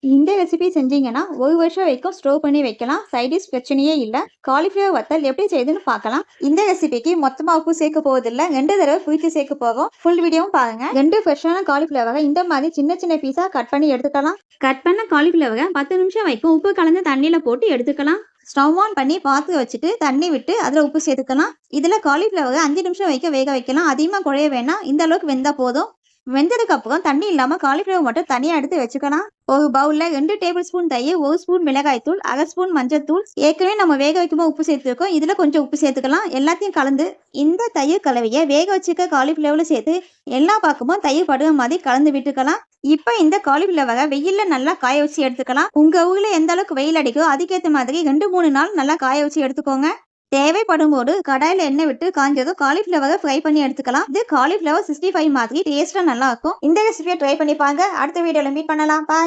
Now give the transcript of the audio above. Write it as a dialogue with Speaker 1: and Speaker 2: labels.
Speaker 1: இந்த ரெசிபி செஞ்சீங்கன்னா ஒரு வருஷம் வரைக்கும் ஸ்டோர் பண்ணி வைக்கலாம். சைடிஷ் பிரச்சனையே இல்லை. காலிஃப்ளவர் வத்தல் எப்படி செய்யுதுன்னு பார்க்கலாம். இந்த ரெசிபிக்கு மொத்தமா உப்பு சேர்க்க போவதில்லை, 2 தடவை புளிச்சு சேர்க்க போகும். ஃபுல் வீடியோவும் பாருங்க. 2 ஃப்ரெஷ்ஷான காலிஃப்ளவரை இந்த மாதிரி சின்ன சின்ன பீஸா கட் பண்ணி எடுத்துக்கலாம். கட் பண்ண காலிஃப்ளவரை 10 நிமிஷம் வரைக்கும் உப்பு கலந்து தண்ணியில போட்டு எடுத்துக்கலாம். ஸ்டவ் ஆன் பண்ணி பாத்திரம் வச்சுட்டு தண்ணி விட்டு அதில் உப்பு சேர்த்துக்கலாம். இதில் காலிஃப்ளவரை 5 நிமிஷம் வரைக்கும் வேக வைக்கலாம். அதிகமாக குழைய வேணாம், இந்த அளவுக்கு வெந்தா போதும். வெந்ததுக்கு அப்புறம் தண்ணி இல்லாம காலிஃப்ளவர் மட்டும் தனியா எடுத்து வச்சுக்கலாம். ஒரு பவுல்ல 2 டேபிள் ஸ்பூன் தயிர், 1 ஸ்பூன் மிளகாய் தூள், 1/2 ஸ்பூன் மஞ்சள் தூள், ஏற்கனவே நம்ம வேக வைக்கும்போது உப்பு சேர்த்துருக்கோம், இதுல கொஞ்சம் உப்பு சேர்த்துக்கலாம். எல்லாத்தையும் கலந்து இந்த தயிர் கலவையை வேக வச்சுக்க காலிஃப்ளவர்ல சேர்த்து எல்லா பக்கமும் தயிர் படுற மாதிரி கலந்து விட்டுக்கலாம். இப்ப இந்த காலிஃப்ளவரை வெயில்ல நல்லா காய வச்சு எடுத்துக்கலாம். உங்க ஊர்ல எந்த அளவுக்கு வெயில் அடிக்கோ அதுக்கேற்ற மாதிரி 2-3 நாள் நல்லா காய வச்சு எடுத்துக்கோங்க. தேவைப்படும் போது கடாயில எண்ணெய் விட்டு காஞ்சதும் காலிஃப்ளவரை ஃப்ரை பண்ணி எடுத்துக்கலாம். இது காலிஃப்ளவர் 65 மாதிரி டேஸ்டா நல்லா இருக்கும். இந்த ரெசிபியை ட்ரை பண்ணி பாருங்க. அடுத்த வீடியோல மீட் பண்ணலாம். பாய்.